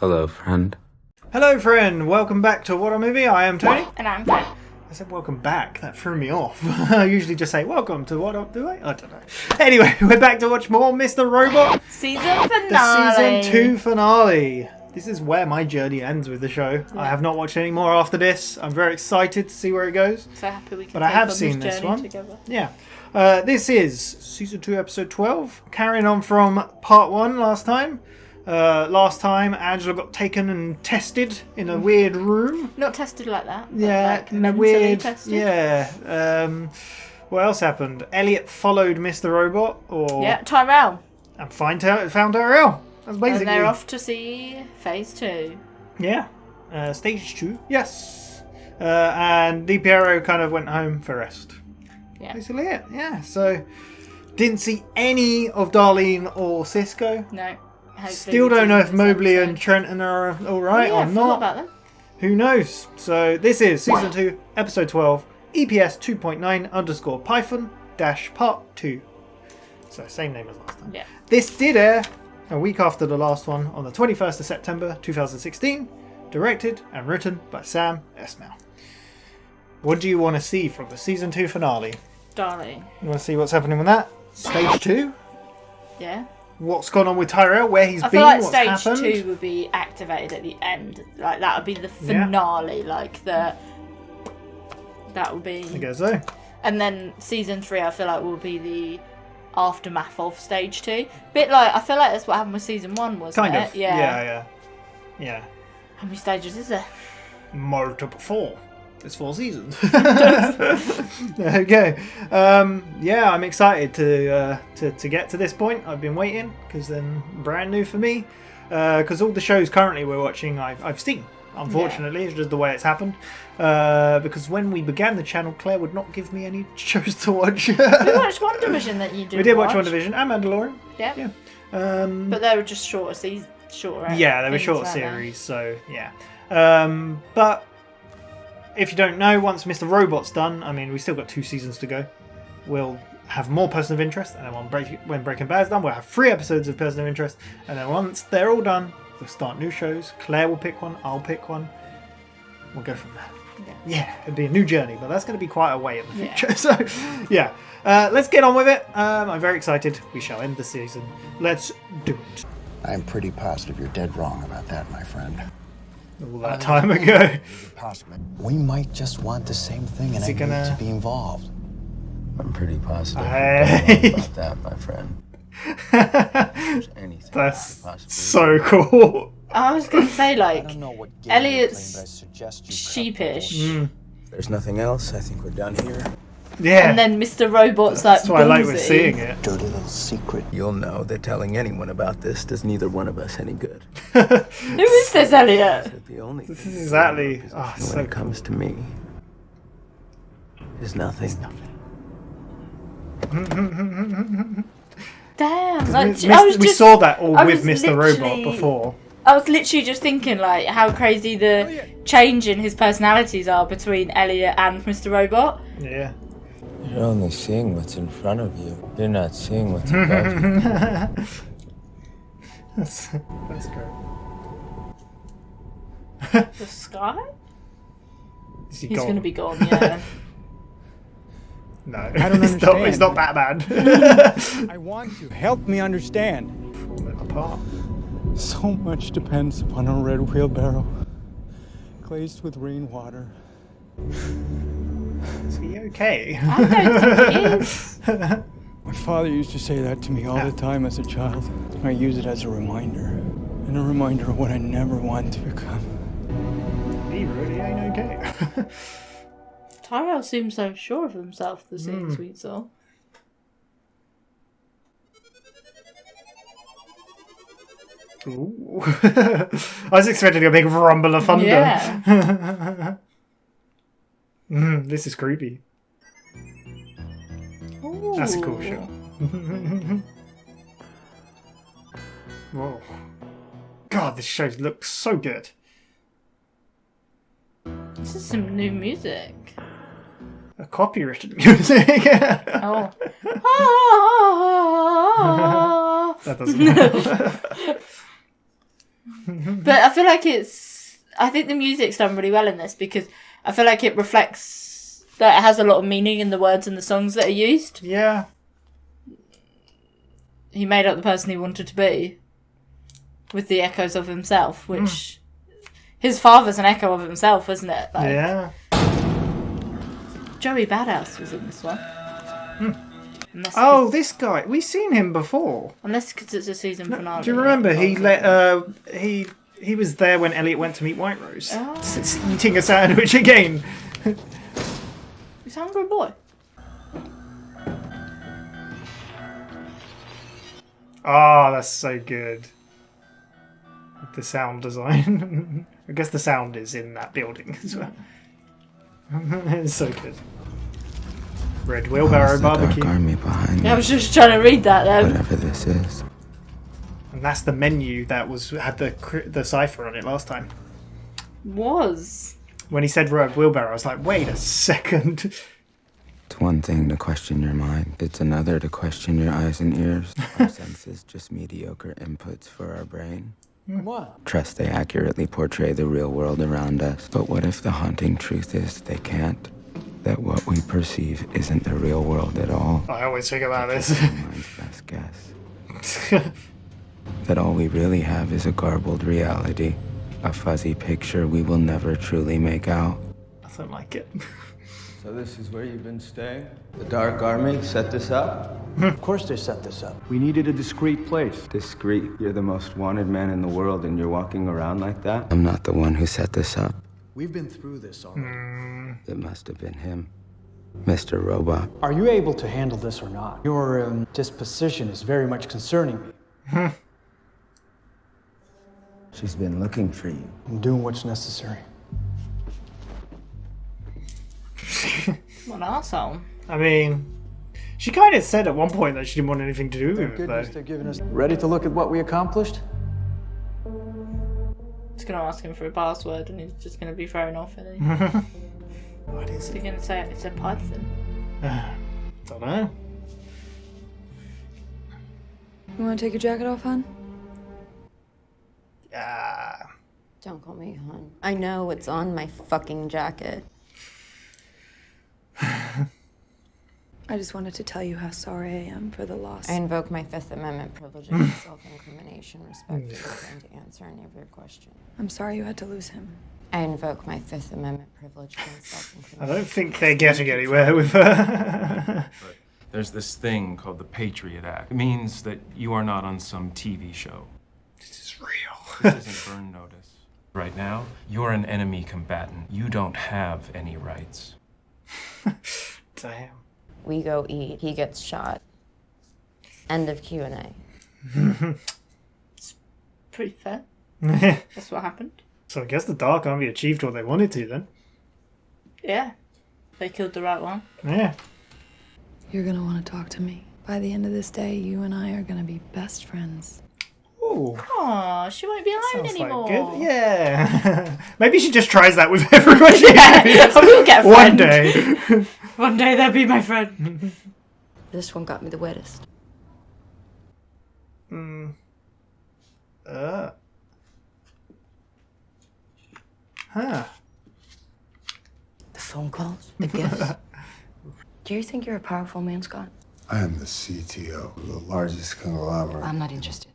Hello, friend. Hello, friend. Welcome back to WhatAreMovie. I am Tony. And I'm Pat. I said welcome back. That threw me off. I usually just say welcome to what up, do I? I don't know. Anyway, we're back to watch more Mr. Robot. Season finale. The season 2 finale. This is where my journey ends with the show. Yeah. I have not watched any more after this. I'm very excited to see where it goes. So happy we can But I have seen this one. Together. Yeah. This is season 2, episode 12. Carrying on from part 1 last time. Last time, Angela got taken and tested in a weird room. Not tested like that. Yeah, like in a weird. Tested. Yeah. What else happened? Elliot followed Mr. Robot, or yeah, Tyrell, and found Tyrell. That's basically. And they're off to see phase 2. Yeah, stage 2. Yes, and DiPiero kind of went home for rest. Yeah, basically it. Yeah, so didn't see any of Darlene or Cisco. No. Still don't know if Mobley and Trenton are alright or not. About them. Who knows? So this is season 2, episode 12, EPS 2.9_Python-part 2. So same name as last time. Yeah. This did air a week after the last one on the 21st of September 2016, directed and written by Sam Esmail. What do you want to see from the season 2 finale? Darling. You want to see what's happening with that? Stage 2? Yeah. What's gone on with Tyrell, where he's been, feel like what's stage happened. 2 would be activated at the end. Like that would be the finale. Yeah. Like that would be. I guess so. And then season 3, I feel like will be the aftermath of stage 2. Bit like I feel like that's what happened with season 1, wasn't it? Kind of. Yeah. How many stages is there? Multiple 4. It's 4 seasons. Okay. Yeah, I'm excited to get to this point. I've been waiting because then brand new for me. Because all the shows currently we're watching, I've seen. Unfortunately, it's just the way it's happened. Because when we began the channel, Claire would not give me any shows to watch. We watched WandaVision that you did. We did watch WandaVision and Mandalorian. Yeah. Yeah. But they were just shorter Yeah, they were short series. So yeah. But. If you don't know, once Mr. Robot's done, I mean, we've still got 2 seasons to go. We'll have more Person of Interest, and then when Breaking Bad's done, we'll have 3 episodes of Person of Interest, and then once they're all done, we'll start new shows. Claire will pick one, I'll pick one. We'll go from there. Yeah, it'll be a new journey, but that's going to be quite a way in the future. Yeah. So, yeah. Let's get on with it. I'm very excited. We shall end the season. Let's do it. I'm pretty positive you're dead wrong about that, my friend. All that time ago. We might just want the same thing, and I need to be involved. I'm pretty positive about that, my friend. That's so cool. I was going to say, like, Elliot's sheepish. There's nothing else. I think we're done here. Yeah. And then Mr. Robot's like, that's why I like we're seeing it. Dirty little secret. You'll know that telling anyone about this does neither one of us any good. Who is this, Elliot? This is exactly when it comes to me. Is nothing. Damn. We saw that all with Mr. Robot before. I was literally just thinking, like, how crazy the change in his personalities are between Elliot and Mr. Robot. Yeah. You're only seeing what's in front of you. You're not seeing what's above you. That's great. The sky? Is he He's gone? going to be gone, yeah. No, I don't understand. It's not Batman. I want you. Help me understand. Pull them apart. So much depends upon a red wheelbarrow, glazed with rainwater. Is he okay? I don't think he is. My father used to say that to me all the time as a child. I use it as a reminder, and a reminder of what I never want to become. He really ain't okay. Tyrell seems so sure of himself, the scenes we saw. Ooh. I was expecting a big rumble of thunder. Yeah. This is creepy. Ooh. That's a cool show. Whoa. God, this show looks so good. This is some new music. A copywritten music. Oh. That doesn't help. But I feel like I think the music's done really well in this because I feel like it reflects that it has a lot of meaning in the words and the songs that are used. Yeah. He made up the person he wanted to be with the echoes of himself, which his father's an echo of himself, isn't it? Like, Yeah. Joey Badass was in this one. This guy. We've seen him before. Unless because it's a season finale. Do you remember he was there when Elliot went to meet White Rose? Oh. Eating a sandwich again. He's a hungry boy. Oh, that's so good. The sound design. I guess the sound is in that building as well. It's so good. Red Wheelbarrow It's the Barbecue. dark army behind I me. was just trying to read that then. Whatever this is. And that's the menu that had the cipher on it last time. Was. When he said Red Wheelbarrow, I was like, wait a second. It's one thing to question your mind. It's another to question your eyes and ears. Our senses just mediocre inputs for our brain. What? Trust they accurately portray the real world around us. But what if the haunting truth is they can't? That what we perceive isn't the real world at all? I always think about this. Our mind's best guess. That all we really have is a garbled reality. A fuzzy picture we will never truly make out. I don't like it. So this is where you've been staying? The Dark Army set this up? Of course they set this up. We needed a discreet place. Discreet. You're the most wanted man in the world and you're walking around like that? I'm not the one who set this up. We've been through this already. It must have been him. Mr. Robot. Are you able to handle this or not? Your disposition is very much concerning me. She's been looking for you. I'm doing what's necessary. What an arsehole. I mean, she kind of said at one point that she didn't want anything to do with Thank it, goodness though. they're giving us. Ready to look at what we accomplished? Just gonna ask him for a password and he's just gonna be thrown off, isn't he? What is He's it? gonna say it's a Python. Don't know. You want to take your jacket off, hon? Yeah. Don't call me hon. I know what's on my fucking jacket. I just wanted to tell you how sorry I am for the loss. I invoke my Fifth Amendment privilege against self-incrimination, respectfully decline to answer any of your questions. I'm sorry you had to lose him. I invoke my Fifth Amendment privilege against I self-incrimination. don't think they're getting anywhere with her. But there's this thing called the Patriot Act. It means that you are not on some TV show. This is real. This isn't burn notice. Right now, you're an enemy combatant. You don't have any rights. Damn. We go eat. He gets shot. End of Q&A. Pretty fair. That's what happened. So I guess the Dark Army achieved what they wanted to then. Yeah. They killed the right one. Yeah. You're gonna want to talk to me. By the end of this day, you and I are gonna be best friends. Ooh. Aw, she won't be alone Sounds anymore. like good. Yeah. Maybe she just tries that with everyone she Yeah, we'll get a one friend. day. One day they'll be my friend. This one got me the wettest. Huh. The phone calls, the gifts. Do you think you're a powerful man, Scott? I am the CTO of the largest conglomerate. I'm not interested.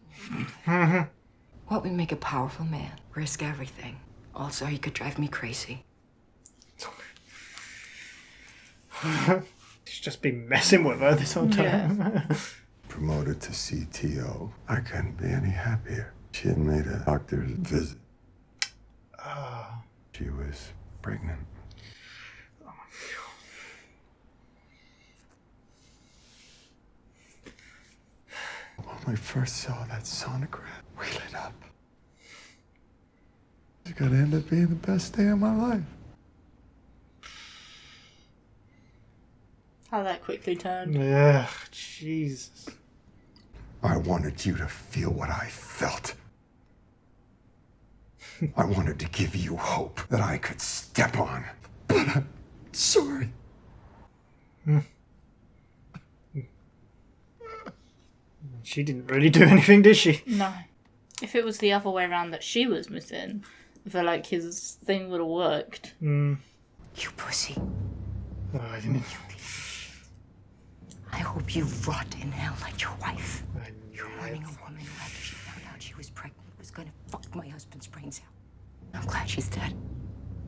What would make a powerful man risk everything? Also, he could drive me crazy. She's just been messing with her this whole time. Promoted to CTO. I couldn't be any happier. She had made a doctor's visit. She was pregnant. When we first saw that sonogram, we lit up. It's gonna end up being the best day of my life. How that quickly turned. Yeah, Jesus. I wanted you to feel what I felt. I wanted to give you hope that I could step on. But I'm sorry. She didn't really do anything, did she? No. If it was the other way around that she was missing, I feel like his thing would have worked. You pussy. Oh, I didn't. I hope you rot in hell like your wife. You're running a woman who, after she found out she was pregnant, was gonna fuck my husband's brains out. I'm glad she's dead.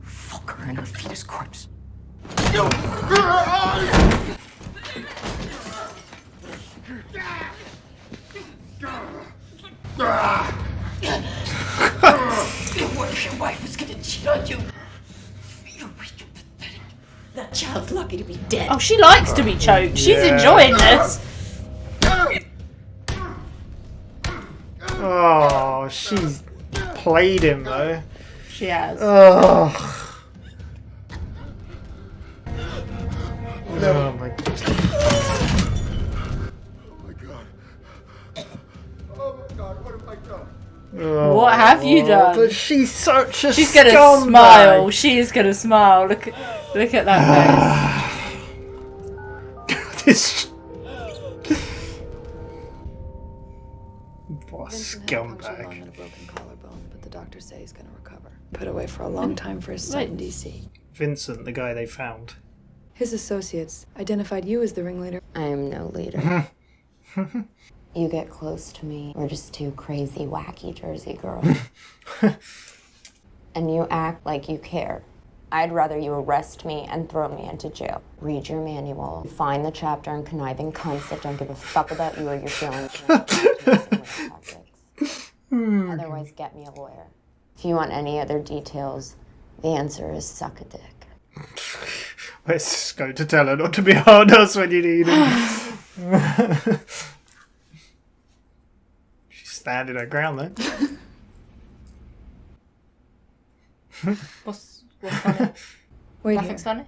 Fuck her and her fetus corpse. What if your wife was gonna cheat on you? You're weak and pathetic. That child's lucky to be dead. Oh, she likes to be choked. She's enjoying this. Oh, she's played him though. She has. Oh. Oh my god. Oh, What have you done? But she's such a She's gonna scumbag. smile. She is gonna smile. Look at that This. What a Vincent had a punctured scumbag. lung and a broken collarbone, but the doctors say he's gonna recover. Put away for a long time for his son in DC. Vincent, the guy they found. His associates identified you as the ringleader. I am no leader. You get close to me, we're just two crazy, wacky Jersey girls. And you act like you care. I'd rather you arrest me and throw me into jail. Read your manual, find the chapter on conniving cunts that don't give a fuck about you or your feelings. Otherwise, get me a lawyer. If you want any other details, the answer is suck a dick. Let's just go to tell her not to be hard on us when you need him. She's standing her ground though. What's funny? Wait Nothing's here. funny.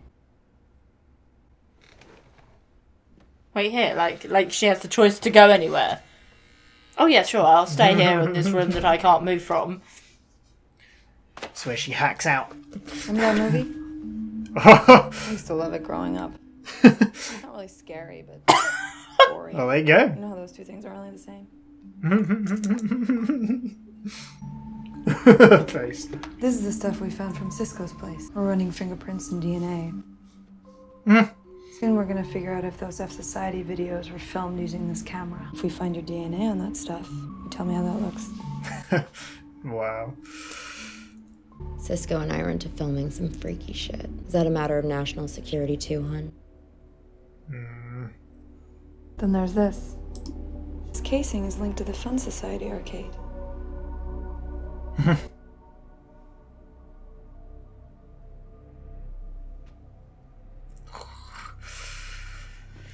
Wait here, like she has the choice to go anywhere. Oh yeah, sure, I'll stay here in this room that I can't move from. That's where she hacks out. Remember that movie? I used to love it growing up. It's not really scary, but boring. Oh, there you go. You know how those two things aren't really the same. Face. This is the stuff we found from Cisco's place. We're running fingerprints and DNA. Soon we're gonna figure out if those F Society videos were filmed using this camera. If we find your DNA on that stuff, you tell me how that looks. Wow. Cisco and I are into filming some freaky shit. Is that a matter of national security too, hun? Then there's this. This casing is linked to the Fun Society arcade.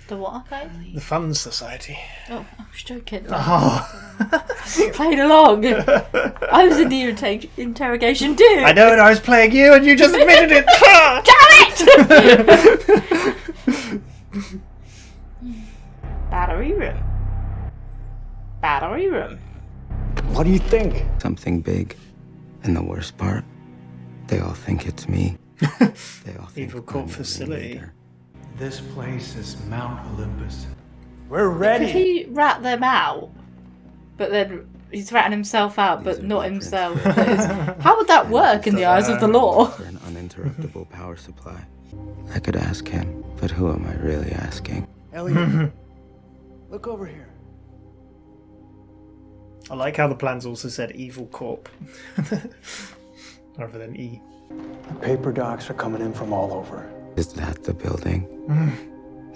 The what arcade? The Fun Society. Oh, I was joking. Oh. Played along. I was in the interrogation too. I know, and I was playing you, and you just admitted it. Damn it! Battery room. Battery room. What do you think? Something big. And the worst part, they all think it's me. They all think Evil Corp I'm the facility. leader. This place is Mount Olympus. We're Could ready. he rat them out? But then he's ratting himself out, but These are not blueprints himself. for How would that work in the eyes of the law? For an uninterruptible power supply. I could ask him, but who am I really asking? Elliot, look over here. I like how the plans also said Evil Corp. Rather than E. Paper docs are coming in from all over. Is that the building?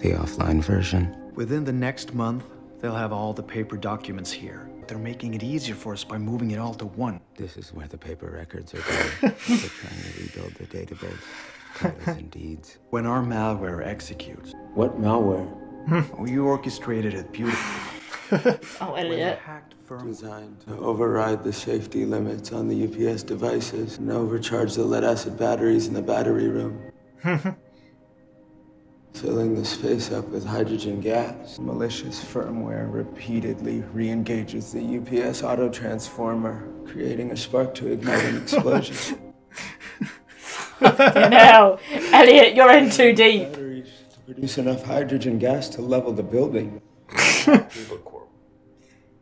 The offline version? Within the next month, they'll have all the paper documents here. They're making it easier for us by moving it all to one. This is where the paper records are going. They're trying to rebuild the database. Titles and deeds. When our malware executes, What malware? you orchestrated it beautifully. Oh, Elliot. Hacked firm. Designed to override the safety limits on the UPS devices and overcharge the lead-acid batteries in the battery room. Filling the space up with hydrogen gas. Malicious firmware repeatedly re-engages the UPS auto-transformer, creating a spark to ignite an explosion. No, Elliot, you're in too deep. Batteries to produce enough hydrogen gas to level the building.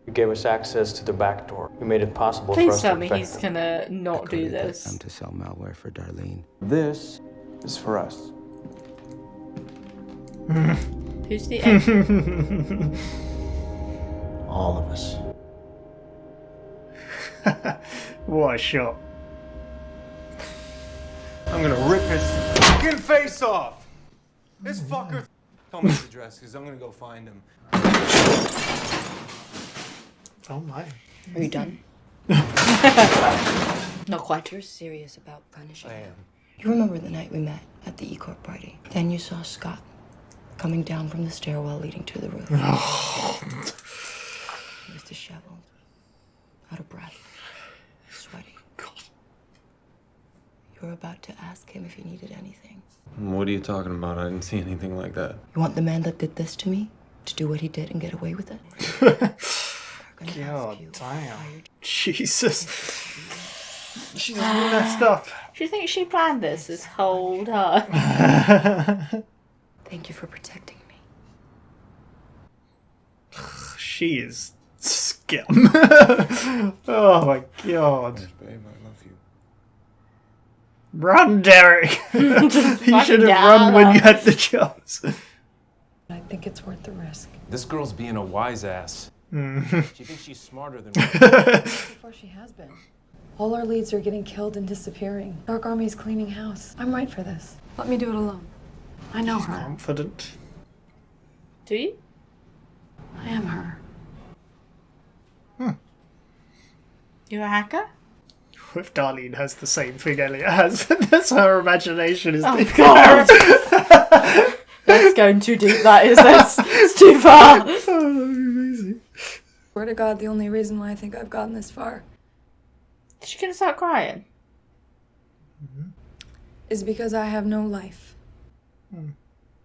You gave us access to the back door. You made it possible for Please us tell to me infect he's them. gonna not do this. Them to sell malware for Darlene. This is for us. Who's the end? All of us. What a shot. I'm gonna rip his fucking face off! This fucker. Tell me his address, because I'm gonna go find him. Oh my. Are you done? Not quite. You're serious about punishing I him. am. You remember the night we met at the E-Corp party? Then you saw Scott coming down from the stairwell leading to the roof. He was disheveled, out of breath, sweaty. You were about to ask him if he needed anything. What are you talking about? I didn't see anything like that. You want the man that did this to me to do what he did and get away with it? God damn. Jesus. She's messed up. Do you think she planned this whole time? Thank you for protecting me. She is scum. Oh my god. Yes, babe, I love you. Run, Derek! You should have run when you had the chance. I think it's worth the risk. This girl's being a wise ass. She thinks she's smarter than me. So far she has been. All our leads are getting killed and disappearing. Dark Army's cleaning house. I'm right for this. Let me do it alone. I know her. Confident. Do you? I am her. You're a hacker? If Darlene has the same thing Elliot has, that's her imagination is Oh god! That's going too deep, that is. It's too far. Oh, amazing. Swear to God, the only reason why I think I've gotten this far Is she gonna start crying? is because I have no life.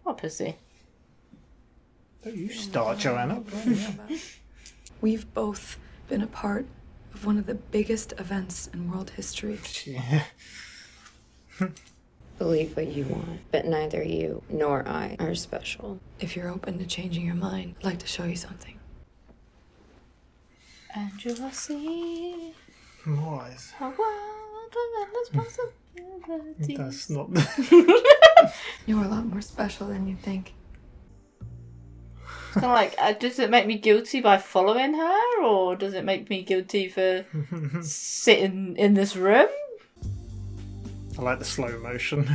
What pussy? Don't you start, Joanna. We've both been a part of one of the biggest events in world history. Yeah. Believe what you want, but neither you nor I are special. If you're open to changing your mind, I'd like to show you something. And you will see Wise. a world of endless possibilities. That's not. You're a lot more special than you think. Kind of like, does it make me guilty by following her, or does it make me guilty for sitting in this room? I like the slow motion.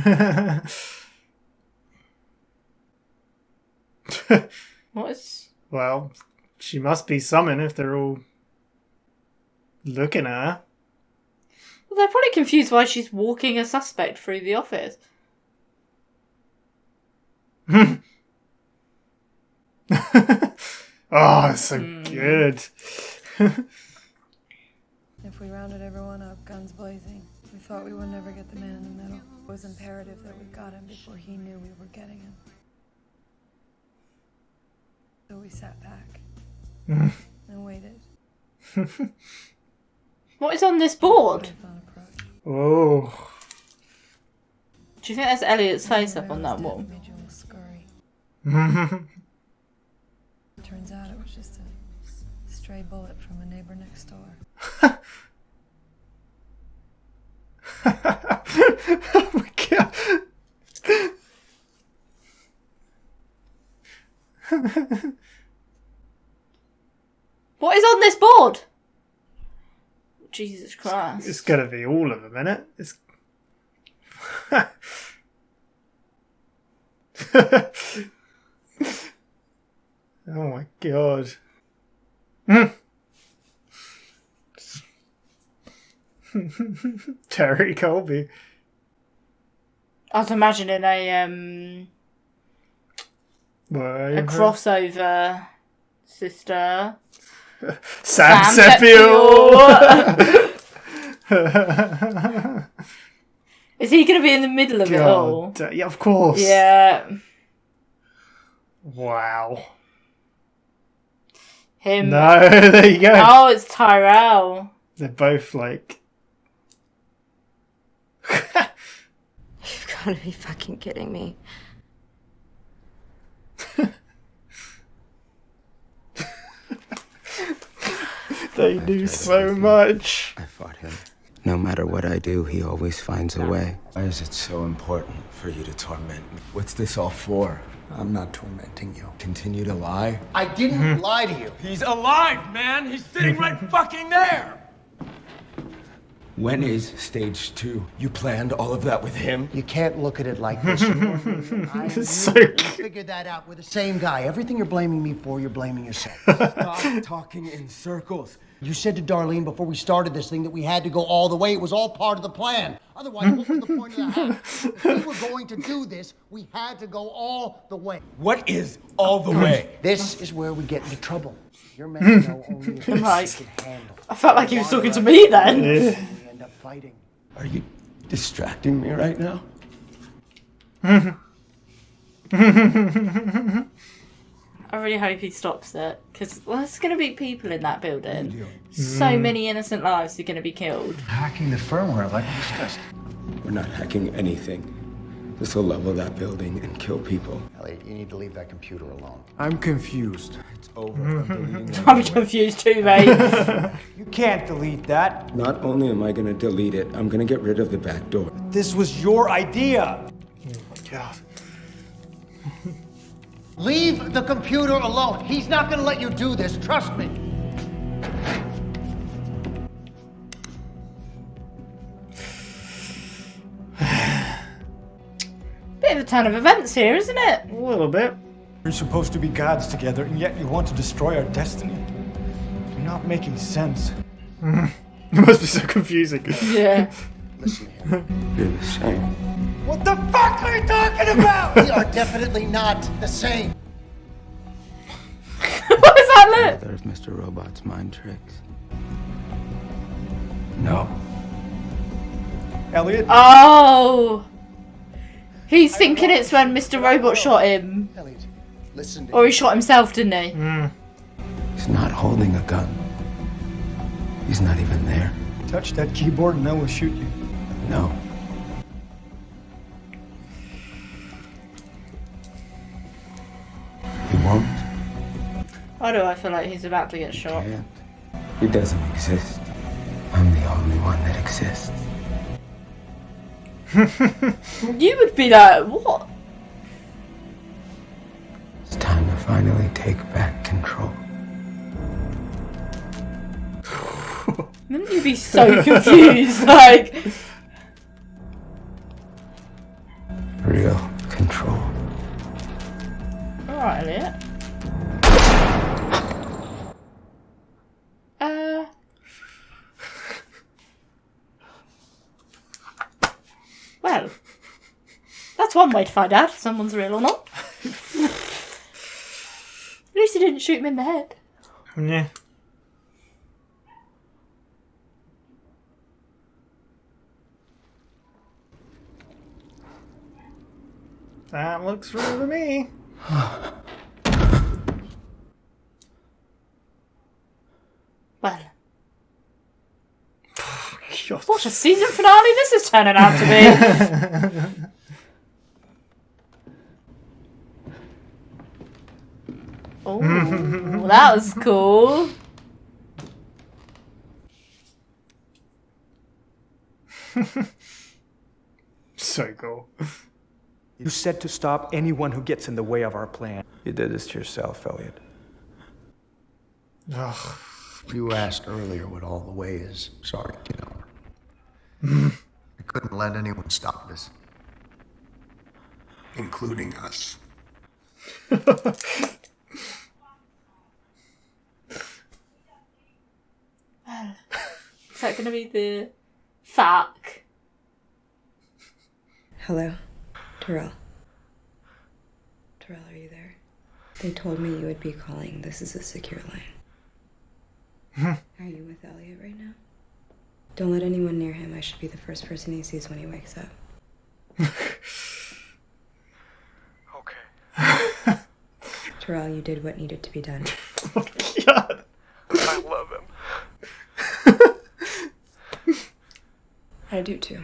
What is? Well, she must be summoned if they're all looking at her. Well, they're probably confused why she's walking a suspect through the office. Oh, it's so good. If we rounded everyone up, guns blazing, we thought we would never get the man in the middle. It was imperative that we got him before he knew we were getting him. So we sat back and waited. What is on this board? Python approach. Oh. Do you think that's Elliot's face up on that wall? Made you all scurry. Turns out it was just a stray bullet from a neighbor next door. Oh my god. What is on this board? Jesus Christ. It's gonna be all of them, innit? It's... Oh my god. Terry Colby. I was imagining a Whatever. crossover sister. Sam Seppiel. Is he going to be in the middle of it all? Yeah, of course. Yeah. Wow. Him. No, there you go. Oh, it's Tyrell. They're both like... You've got to be fucking kidding me. They do so much. I fought him. No matter what I do, he always finds a way. Why is it so important for you to torment me? What's this all for? I'm not tormenting you. Continue to lie? I didn't lie to you. He's alive, man! He's sitting right fucking there! When is stage 2? You planned all of that with him? You can't look at it like this. I So figured that out. We're the same guy. Everything you're blaming me for, you're blaming yourself. Stop talking in circles. You said to Darlene before we started this thing that we had to go all the way. It was all part of the plan. Otherwise, what was the point of the house? If we were going to do this, we had to go all the way. What is all the way? This is where we get into trouble. You're meant to know only if you Right. can handle. I felt like he was talking to me then. We end up fighting. Are you distracting me right now? I really hope he stops it, because there's going to be people in that building. So many innocent lives are going to be killed. Hacking the firmware like we discussed. We're not hacking anything. This will level that building and kill people. Elliot, you need to leave that computer alone. I'm confused. It's over. I'm deleting that. I'm confused too, mate. You can't delete that. Not only am I going to delete it, I'm going to get rid of the back door. This was your idea. God. Leave the computer alone. He's not going to let you do this. Trust me. Bit of a turn of events here, isn't it? A little bit. We're supposed to be gods together, and yet you want to destroy our destiny. You're not making sense. It must be so confusing. Yeah. Listen here. You're the same. What the fuck are you talking about? We are definitely not the same. What is that look? There's Mr. Robot's mind tricks. No. Elliot? Oh. He's thinking it's when Mr. Robot shot him. Elliot, listen to Or he shot himself, didn't he? He's not holding a gun. He's not even there. Touch that keyboard and I will shoot you. No. He won't. Why do I feel like he's about to get shot? Can't. He doesn't exist. I'm the only one that exists. You would be like, what? It's time to finally take back control. Wouldn't you be so confused? Like, Real control. alright, Elliot. Well, that's one way to find out if someone's real or not. At least he didn't shoot him in the head. Yeah. That looks real to me. Well, God. what a season finale this is turning out to be. Oh, that was cool. So cool. You said to stop anyone who gets in the way of our plan. You did this to yourself, Elliot. Ugh. You asked earlier what all the way is. Sorry, I couldn't let anyone stop this. Including us. Is that going to be the fuck? Hello? Terrell. Terrell, are you there? They told me you would be calling. This is a secure line. Are you with Elliot right now? Don't let anyone near him. I should be the first person he sees when he wakes up. Okay. Terrell, you did what needed to be done. Oh, God. I love him. I do too.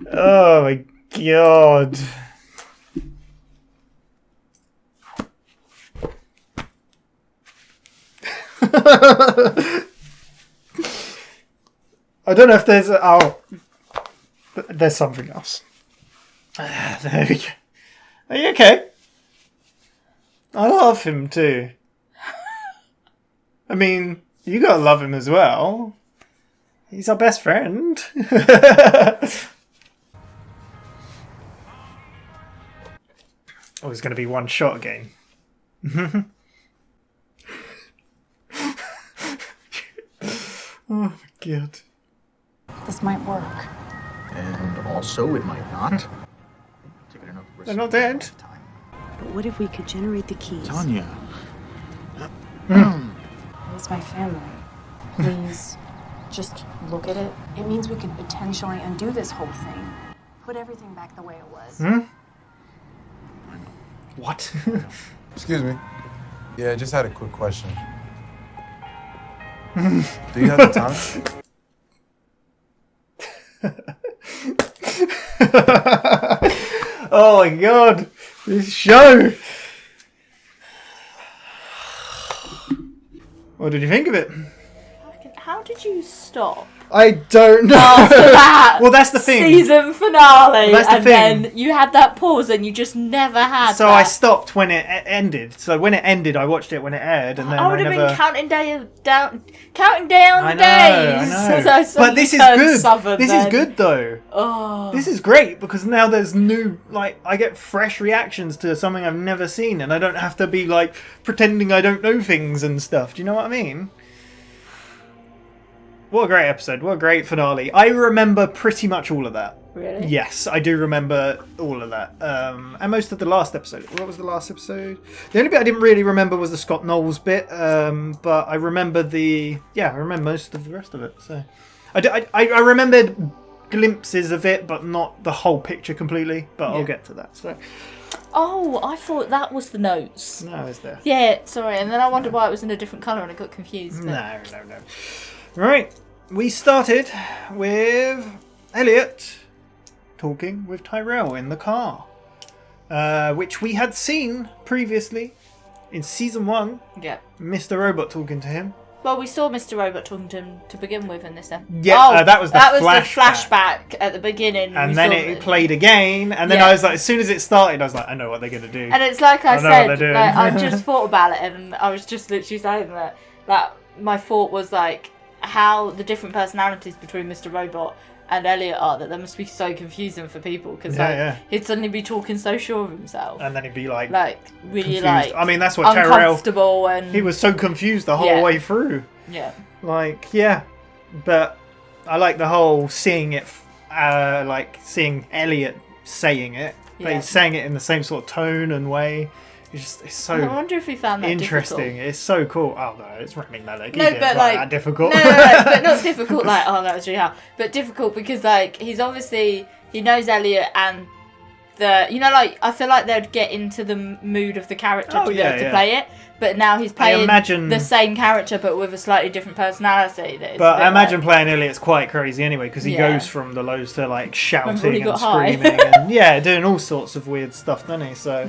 Oh my god. I don't know if there's there's something else. There we go. Are you okay? I love him too. I mean, you gotta love him as well. He's our best friend. Oh, it's gonna be one shot again. Oh my god. This might work. And also, it might not. They're not dead. But what if we could generate the keys? Tanya. It's my family. Please, just look at it. It means we could potentially undo this whole thing. Put everything back the way it was. What? Excuse me. Yeah, I just had a quick question. Do you have the time? Oh my god, this show! What did you think of it? How did you stop? I don't know. After that, well, that's the thing. Season finale, well, that's the and thing. then you had that pause, and you just never had. So that. I stopped when it ended. So when it ended, I watched it when it aired, and then I would have never... been counting down the days. I know. But this is good. This is good though. Oh. This is great because now there's new, like, I get fresh reactions to something I've never seen, and I don't have to be like pretending I don't know things and stuff. Do you know what I mean? What a great episode. What a great finale. I remember pretty much all of that. Really? Yes, I do remember all of that. And most of the last episode. What was the last episode? The only bit I didn't really remember was the Scott Knowles bit. But I remember I remember most of the rest of it. So I remembered glimpses of it, but not the whole picture completely. But I'll get to that. So. Oh, I thought that was the notes. No, it's there. Yeah, sorry. And then I wondered why it was in a different colour and I got confused. But... No. Right, we started with Elliot talking with Tyrell in the car, which we had seen previously in season 1. Yeah. Mr. Robot talking to him. Well, we saw Mr. Robot talking to him to begin with in this episode. Yeah, that was the flashback at the beginning. And then it played again, and then I was like, as soon as it started, I was like, I know what they're going to do. And it's like I said, like, I just thought about it, and I was just literally saying that my thought was like, how the different personalities between Mr. Robot and Elliot are, that must be so confusing for people because he'd suddenly be talking so sure of himself, and then he'd be like really confused. like I mean, that's what uncomfortable, and he was so confused the whole way through. Yeah, but I like the whole seeing it, like seeing Elliot saying it, but he's saying it in the same sort of tone and way. It's so I wonder if we found that interesting. Difficult. It's so cool. Oh no, it's Rami Malek. No, but like that difficult. No, but not difficult. Like, oh, that was really hard. But difficult because like he knows Elliot, and I feel like they'd get into the mood of the character to be able to play it. But now he's playing the same character, but with a slightly different personality. But I imagine playing Elliot's quite crazy anyway, because he goes from the lows to like shouting and screaming and doing all sorts of weird stuff, doesn't he? So.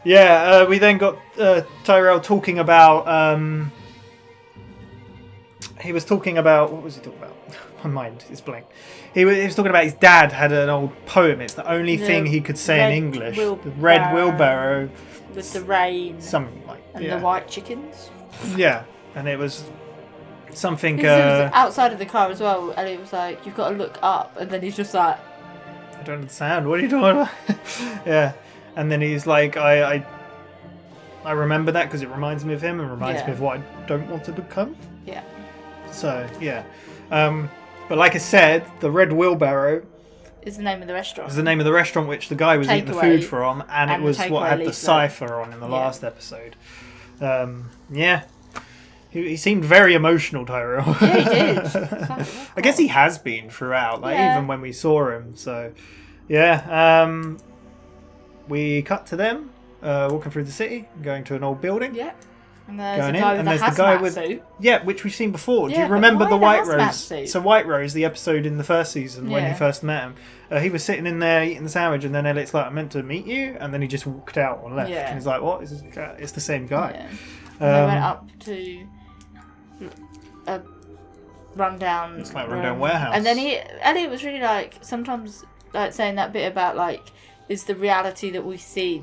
Yeah, we then got Tyrell talking about... he was talking about... What was he talking about? My mind is blank. He was talking about his dad had an old poem. It's the only thing he could say in English. The Red Wheelbarrow. With the rain. Something like that. And the white chickens. Yeah, and it was something... It was outside of the car as well. Elliot was like, you've got to look up. And then he's just like... I don't understand. What are you talking about? Yeah. And then he's like, I remember that because it reminds me of him and reminds me of what I don't want to become. Yeah. So, yeah. But like I said, the Red Wheelbarrow is the name of the restaurant. Is the name of the restaurant which the guy was eating the food from, and it was what had the cipher on in the last episode. Yeah. He seemed very emotional, Tyrell. Yeah, he did. I guess he has been throughout, like even when we saw him. So, yeah. We cut to them walking through the city, going to an old building. Yeah. And there's going a in, guy with and a there's the guy hazmat with suit. yeah, which we've seen before. Do Yeah, you but remember why the the White hazmat Rose? suit? So White Rose, the episode in the first season when he Yeah. first met him, he was sitting in there eating the sandwich, and then Elliot's like, "I'm meant to meet you," and then he just walked out and left. Yeah. And he's like, "What? It's the same guy." Yeah. And they went up to a rundown. It's like a rundown warehouse. And then Elliot was really like sometimes like saying that bit about like is the reality that we see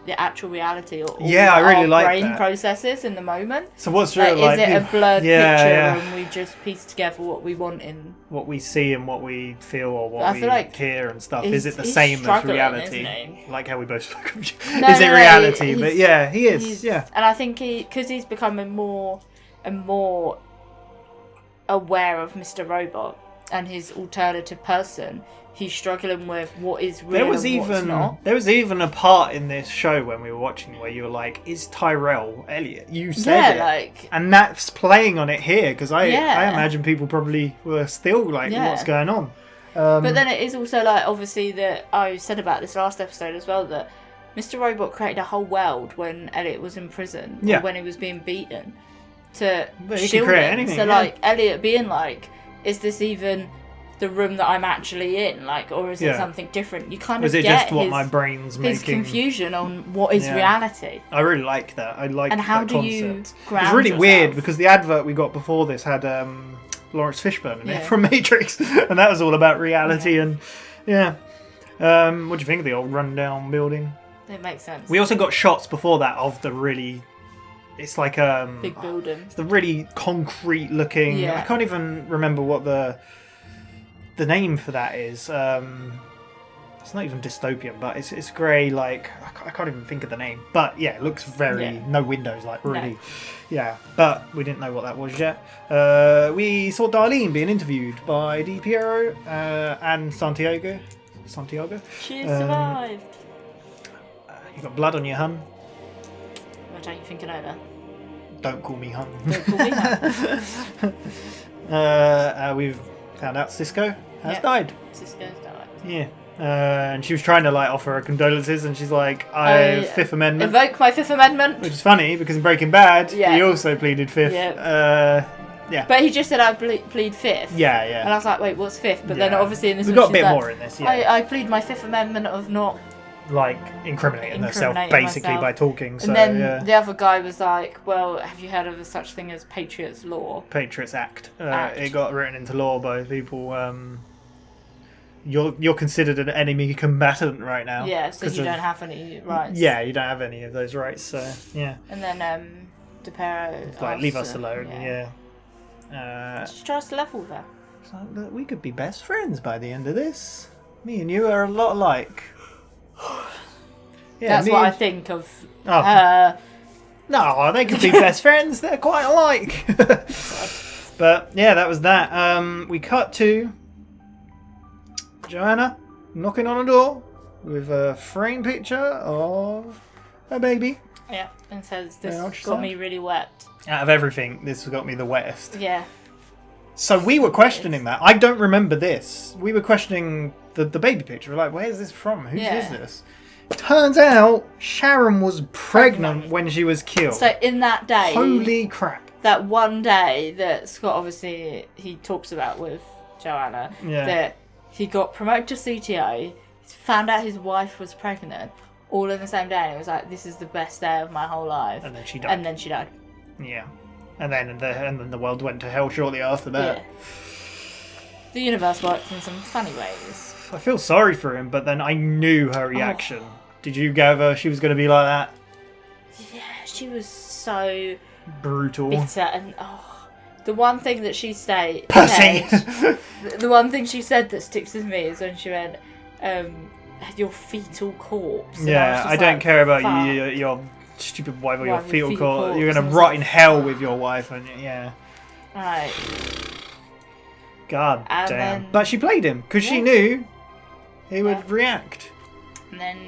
the actual reality or all Yeah, I that really our like brain that. processes in the moment. So what's real, like, is it a people- blurred Yeah, picture yeah. and we just piece together what we want in? What we see and what we feel or I what we feel like hear and stuff. he's- Is it the he's same as struggling, reality? isn't Like how we both spoke of. No, Is it no, reality? But he's- yeah, he is. he's- Yeah. And I think because he's becoming more and more aware of Mr. Robot and his alternative person, he's struggling with what is real There was and what's not. there was even a part in this show when we were watching where you were like, "Is Tyrell Elliot?" You said it, like, and that's playing on it here because I Yeah. imagine people probably were still like, Yeah. "What's going on?" But then it is also like obviously that I said about this last episode as well that Mr. Robot created a whole world when Elliot was in prison Yeah. or when he was being beaten to But he can shield create him. anything, So yeah. like Elliot being like, is this even the room that I'm actually in? Like, or is it Yeah. something different? You kind Was of it get just what his, my brain's his making? confusion on what is Yeah. reality. I really like that. I like And how that do concept. you It's ground really yourself? weird because the advert we got before this had Lawrence Fishburne in Yeah. it from Matrix, and that was all about reality and yeah. What do you think of the old rundown building? It makes sense. We also got shots before that of the really. It's like big building. It's the really concrete looking. Yeah. I can't even remember what the name for that is. It's not even dystopian, but it's grey. Like I can't even think of the name. But yeah, it looks very Yeah. no windows. Like really, No. yeah. But we didn't know what that was yet. We saw Darlene being interviewed by Di Piero and Santiago. She survived. You got blood on your hun. What are you thinking over? Don't call me hun. Don't call me hun. We've found out Cisco has Yep. died. Cisco's died. Yeah. And she was trying to like offer her condolences, and she's like, Fifth Amendment. Invoke my Fifth Amendment. Which is funny because in Breaking Bad, Yeah. he also pleaded Fifth. Yeah. Yeah. But he just said I plead Fifth. Yeah, yeah. And I was like, wait, what's Fifth? But then Yeah. obviously in this We've one got a she's bit like, more in this, yeah. I plead my Fifth Amendment of not Like incriminating herself incriminating basically myself. by talking. So And then yeah. the other guy was like, well, have you heard of a such thing as Patriots Law? Patriots Act. Act. It got written into law by people. You're considered an enemy combatant right now. Yeah, so 'cause you of- don't have any rights. Yeah, you don't have any of those rights. So yeah. And then DePero Like leave us asks her- alone. Yeah. She tries to level with her. It's like, look, we could be best friends by the end of this. Me and you are a lot alike. That's me what I and- think of Oh. her. No, they could be best friends. They're quite alike. But yeah, that was that. We cut to Joanna knocking on a door with a framed picture of a baby. Yeah, and says Yeah, this what'd she got say? me really wet. Out of everything, this got me the wettest. Yeah. So we were questioning that. I don't remember this. We were questioning the baby picture. We're like, where's this from? Whose Yeah. is this? Turns out Sharon was pregnant when she was killed. So in that day, Holy crap. that one day that Scott obviously he talks about with Joanna, Yeah. that he got promoted to CTO, found out his wife was pregnant, all in the same day, and it was like, this is the best day of my whole life. And then she died. And then she died. Yeah. And then the world went to hell shortly after that. Yeah. The universe works in some funny ways. I feel sorry for him, but then I knew her reaction. Did you gather she was going to be like that? Yeah, she was so Brutal. bitter and the one thing that she said, Pussy. the one thing she said that sticks with me is when she went, your fetal corpse. And Yeah, was I just don't like, care about fuck. your stupid wife or your Wife with fetal fetal corpse. corpse. You're And going I to was rot like, in hell with your wife, and yeah. Right. God And damn. then- But she played him because she Yeah. knew he would react. And then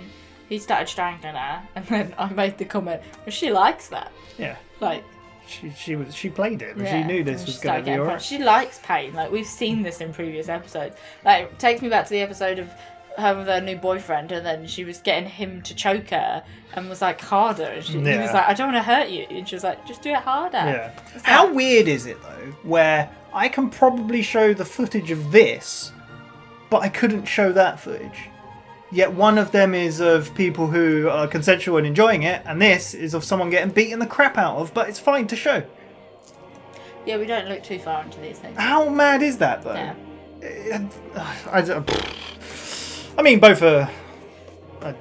he started strangling her, and then I made the comment, well, she likes that. Yeah. Like, She played it, but yeah. she knew And this she was going started to be getting alright. punched. She likes pain. Like, we've seen this in previous episodes. Like, it takes me back to the episode of her with her new boyfriend, and then she was getting him to choke her and was like harder. And he was like, I don't want to hurt you. And she was like, just do it harder. Yeah. How weird is it though, where I can probably show the footage of this, but I couldn't show that footage? Yet one of them is of people who are consensual and enjoying it, and this is of someone getting beaten the crap out of, but it's fine to show. Yeah, we don't look too far into these things. How mad is that though? Yeah. I mean, both are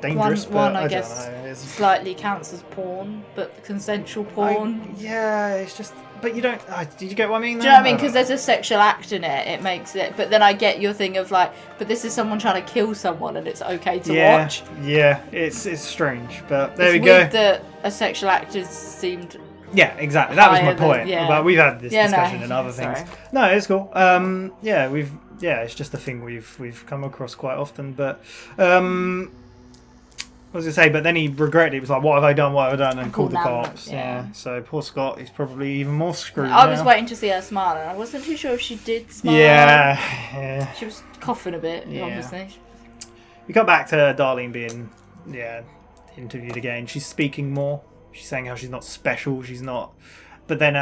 dangerous, one but I I guess don't know. It's... slightly counts as porn, but consensual porn. Yeah, it's just... But you don't... did you get what I mean? Do you know what I mean? Because there's a sexual act in it, it makes it... But then I get your thing of like, but this is someone trying to kill someone and it's okay to watch. Yeah, it's strange, but there It's we go. weird that a sexual act is seemed... Yeah, exactly. That was my higher than- point. yeah. But we've had this Yeah, discussion and other things. sorry. No, it's cool. It's just a thing we've come across quite often. But what was I say? But then he regretted it. He was like, "What have I done? What have I done?" And called the cops. Yeah. So poor Scott. He's probably even more screwed. I was now. waiting to see her smile, and I wasn't too sure if she did smile. Yeah. She was coughing a bit, Yeah. obviously. We got back to Darlene being interviewed again. She's speaking more. She's saying how she's not special. She's not. But then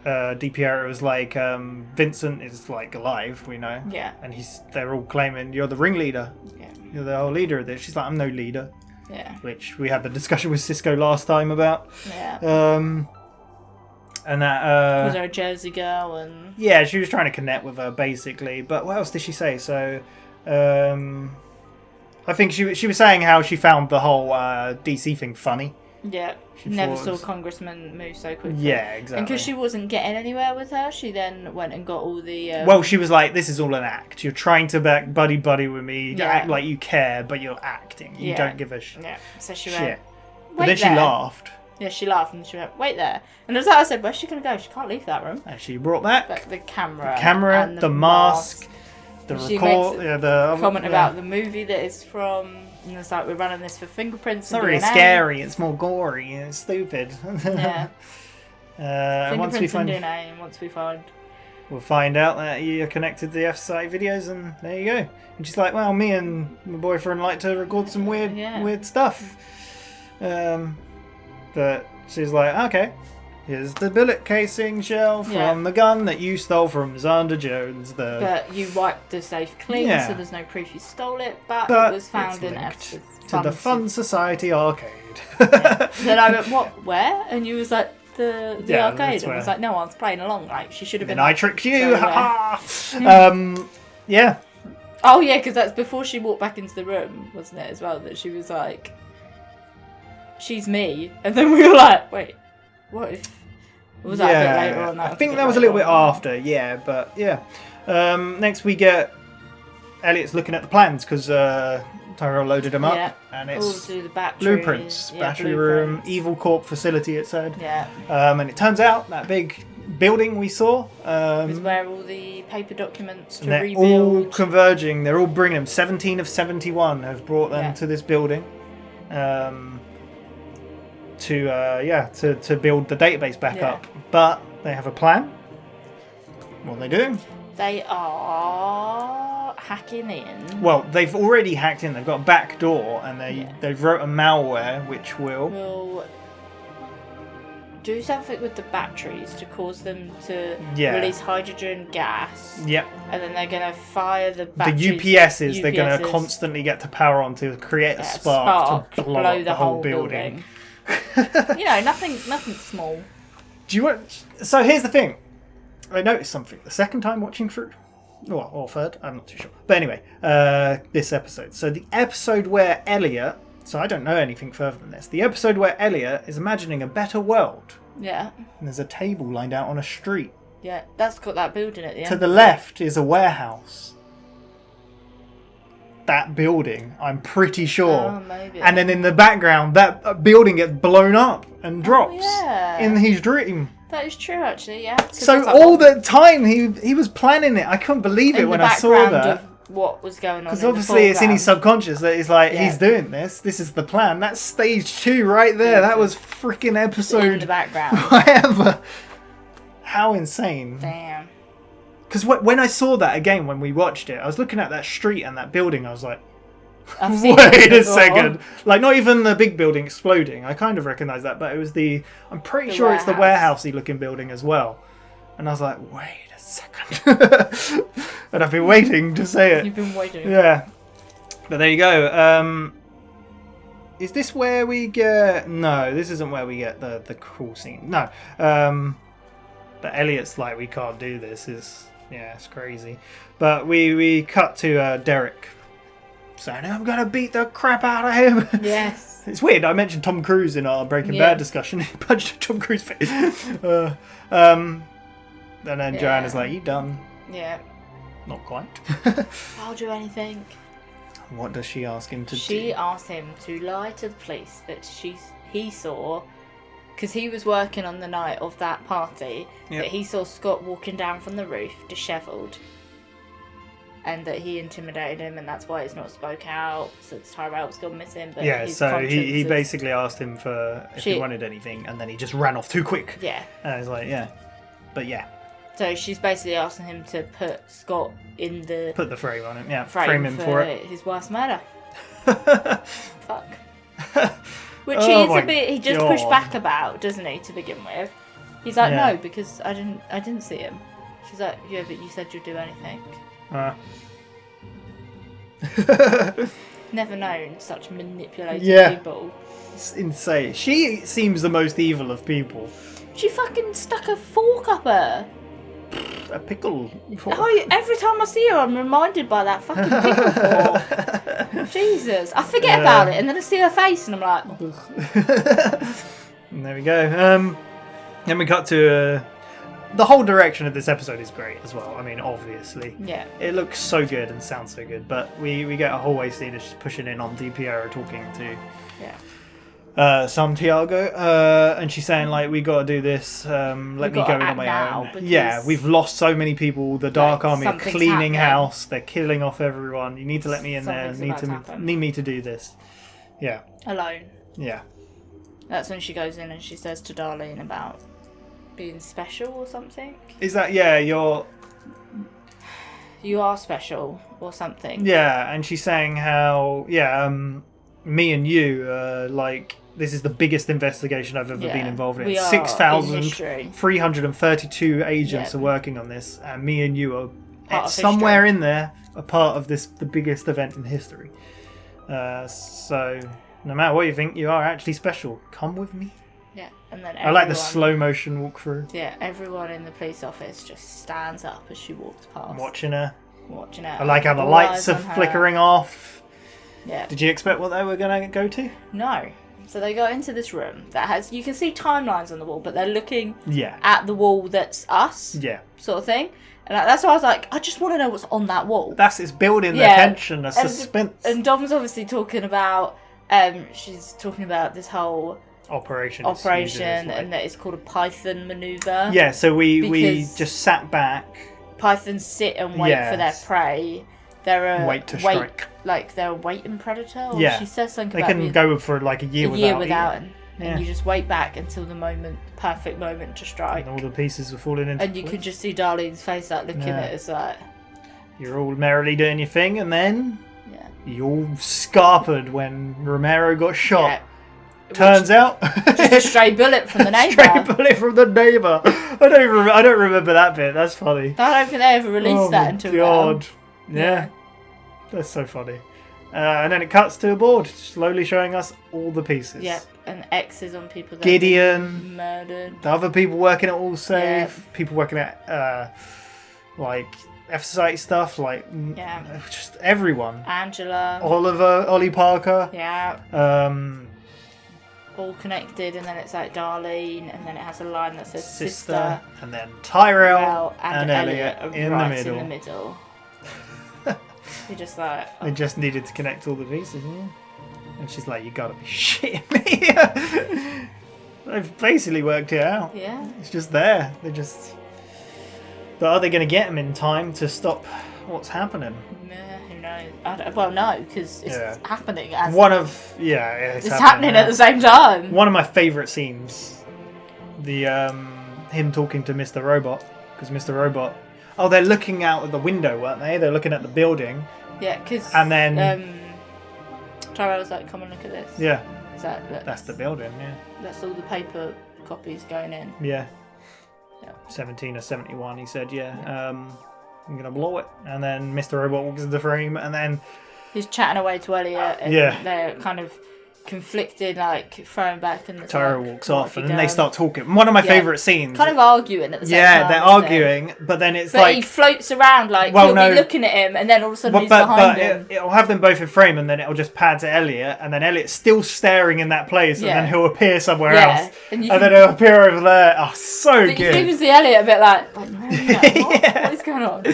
DiPiero was like, Vincent is like alive, we know. Yeah. And they're all claiming you're the ringleader. Yeah. You're the whole leader of this. She's like, I'm no leader. Yeah. Which we had the discussion with Cisco last time about. Yeah. And that Was her a Jersey girl and... Yeah, she was trying to connect with her basically. But what else did she say? So I think she was saying how she found the whole DC thing funny. Yeah, She never thought it saw was- Congressman move so quickly. Yeah, exactly. And because she wasn't getting anywhere with her, she then went and got all the... Well, she was like, this is all an act. You're trying to back buddy with me, Yeah. act like you care, but you're acting. You Yeah. don't give a shit. Yeah, so she Shit. went... But then she laughed. Yeah, she laughed and she went, wait there. And as I said, where's she going to go? She can't leave that room. And she brought back Like the camera. the and mask, the And she record, makes yeah, the comment yeah. about the movie that it's from. And it's like, we're running this for fingerprints. It's not and really DNA. scary. It's more gory. And it's stupid. Yeah. And once we Fingerprints find, and DNA, and once we find... we'll find out that you're connected to the FSI videos, and there you go. And she's like, well, me and my boyfriend like to record some weird stuff. But she's like, okay, here's the bullet casing shell from the gun that you stole from Xander Jones. But you wiped the safe clean, Yeah. so there's no proof you stole it, but But it was found it's in linked F's to the Fun Society arcade. Then I went, what, where? And you was like, the Yeah, arcade. that's And I was where- like, no one's playing along. Like, she should have been. And I like, tricked you, go away. haha. Yeah. Oh yeah, because that's before she walked back into the room, wasn't it? As well, that she was like, "She's me," and then we were like, "Wait, what if?" Was that a bit later on? I think that was a little bit after, yeah, but yeah. Next we get Elliot's looking at the plans because Tyrell loaded them up, Yeah. and All it's to the batteries, blueprints, yeah, battery room, blueprints. Evil Corp facility. It said, Yeah. And it turns out that big building we saw was where all the paper documents to and they're rebuild. all converging. They're all bringing them. 17 of 71 have brought them Yeah. to this building. To build the database back Yeah. up. But they have a plan. What are they doing? They are hacking in. Well, they've already hacked in. They've got a back door, and they've wrote a malware which will Will do something with the batteries to cause them to Yeah. release hydrogen gas. Yep. And then they're gonna fire the the batteries. UPSs. They're going to UPSs. constantly get to power on to create a Yeah, spark to blow, blow up the whole building. You know, nothing small. Do you want? So here's the thing. I noticed something the second time watching through, or third. I'm not too sure. But anyway, this episode. So the episode where Elliot. So I don't know anything further than this. The episode where Elliot is imagining a better world. Yeah. And there's a table lined out on a street. Yeah, that's got that building at the end. To the left is a warehouse. That building, I'm pretty sure. Oh, maybe. And then in the background, that building gets blown up and drops yeah. in his dream. That is true, actually. Yeah. 'Cause So it's like all the time he was planning it. I couldn't believe it in when the I saw background that. of what was going on. Because in the obviously it's in his foreground. subconscious that he's like, Yeah. he's doing this. This is the plan. That's stage 2 right there. That was freaking episode in the background. whatever. How insane. Damn. Because when I saw that again when we watched it, I was looking at that street and that building. I was like, wait a second. Like, not even the big building exploding. I kind of recognise that, but it was I'm pretty sure it's the warehousey looking building as well. And I was like, wait a second. And I've been waiting to say it. You've been waiting. Yeah. But there you go. Is this where we get... No, this isn't where we get the cool scene. No. But Elliot's like, we can't do this. It's crazy. But we cut to Derek saying, I'm going to beat the crap out of him. Yes. It's weird. I mentioned Tom Cruise in our Breaking Bad discussion. He punched Tom Cruise face. And then Joanna's like, you done? Yeah. Not quite. I'll do anything. What does she ask him to do? She asked him to lie to the police that he saw, because he was working on the night of that party, that he saw Scott walking down from the roof, dishevelled, and that he intimidated him, and that's why he's not spoke out, since Tyrell's gone missing. But yeah, his so he is... basically asked him for if he wanted anything, and then he just ran off too quick. Yeah. And I was like, but So she's basically asking him to put Scott in the... Put the frame on him, frame him for it. his wife's murder. Fuck. Which he is a bit... He just pushed back about, doesn't he, to begin with? He's like, no, because I didn't see him. She's like, yeah, but you said you'd do anything. Never known such manipulative people. It's insane. She seems the most evil of people. She fucking stuck a fork up her. A pickle fork. Oh, every time I see her, I'm reminded by that fucking pickle fork. Jesus. I forget about it, and then I see her face, and I'm like... And there we go. Then we cut to... the whole direction of this episode is great as well. I mean, obviously. Yeah. It looks so good and sounds so good, but we get a hallway scene of just pushing in on DiPiero talking to... Santiago, and she's saying like, we got to do this, let me go in on my own. Yeah, we've lost so many people. The Dark Army are cleaning house, they're killing off everyone. You need to let me in there. Need me to do this. Yeah. Alone. Yeah. That's when she goes in and she says to Darlene about being special or something. Is that you are special or something. Yeah, and she's saying how me and you like, this is the biggest investigation I've ever been involved in. 6,332 agents are working on this, and me and you are somewhere in there a part of this, the biggest event in history. So no matter what you think, you are actually special. Come with me. Yeah, and then I like the slow motion walkthrough. Yeah, everyone in the police office just stands up as she walks past. Watching her. I like how the lights are flickering off. Yeah. Did you expect what they were going to go to? No. So they go into this room that has, you can see timelines on the wall, but they're looking Yeah. at the wall that's us. Yeah. Sort of thing. And that's why I was like, I just want to know what's on that wall. It's building the tension, the suspense. And Dom's obviously talking about, she's talking about this whole operation, and that it's called a Python maneuver. Yeah, so we just sat back. Pythons sit and wait for their prey. They're a wait to strike. Like they're a waiting predator. Or yeah, she says something they about can go for like a year without it. And you just wait back until the perfect moment to strike. And all the pieces are falling into And you can just see Darlene's face like looking at us like, you're all merrily doing your thing, and then you all scarpered when Romero got shot. Yeah. Turns out, just a stray bullet from the neighbour. I don't remember that bit. That's funny. I don't think they ever released that until God. Yeah. That's so funny. And then it cuts to a board, slowly showing us all the pieces. Yep, and X's on people that Gideon, murdered. The other people working at All Safe, people working at like F Society stuff, like just everyone. Angela, Oliver, Ollie Parker. Yeah. All connected, and then it's like Darlene, and then it has a line that says sister, and then Tyrell and Elliot in the middle. You're just like... Oh. They just needed to connect all the pieces, and she's like, you gotta be shitting me. They've basically worked it out. Yeah. It's just there. But are they going to get him in time to stop what's happening? Who knows? Well, no, because it's happening. It's happening at the same time. One of my favourite scenes, him talking to Mr. Robot, because Mr. Robot, Oh, they're looking out at the window, weren't they? They're looking at the building. Yeah, because and then Tyrell was like, "Come and look at this." Yeah. That's the building. Yeah. That's all the paper copies going in. Yeah. Yeah. 17 or 71. He said, "Yeah, I'm gonna blow it." And then Mr. Robot walks into the frame, and then he's chatting away to Elliot, and they're kind of conflicted, like throwing back, and Tyra walks off, and then they start talking. One of my favourite scenes. Kind of arguing at the same time. Yeah, they're arguing, but then it's he floats around, like, he'll be looking at him, and then all of a sudden he's behind him. It'll have them both in frame, and then it'll just pad to Elliot, and then Elliot's still staring in that place, and then he'll appear somewhere else, and then he'll appear over there. Oh, so good. You can even see Elliot a bit like what is going on?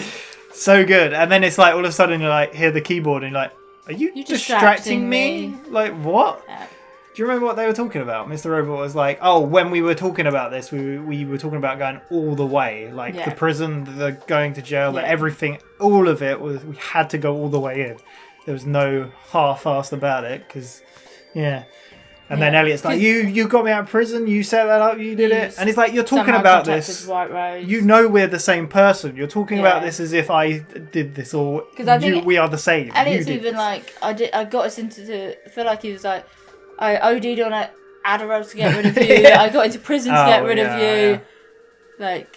So good. And then it's like all of a sudden you like hear the keyboard, and you're like, are you distracting me? Like, what? Yeah. Do you remember what they were talking about? Mr. Robot was like, oh, when we were talking about this, we were talking about going all the way. Like the prison, the going to jail, the everything, all of it was, we had to go all the way in. There was no half-assed about it, because, And then Elliot's like, you got me out of prison, you set that up, you did it. And he's like, you're talking about this. You know we're the same person. You're talking about this as if I did this, or we are the same. Elliot's even like, I got us into I feel like he was like, I OD'd on Adderall to get rid of you. I got into prison to get rid of you. Like,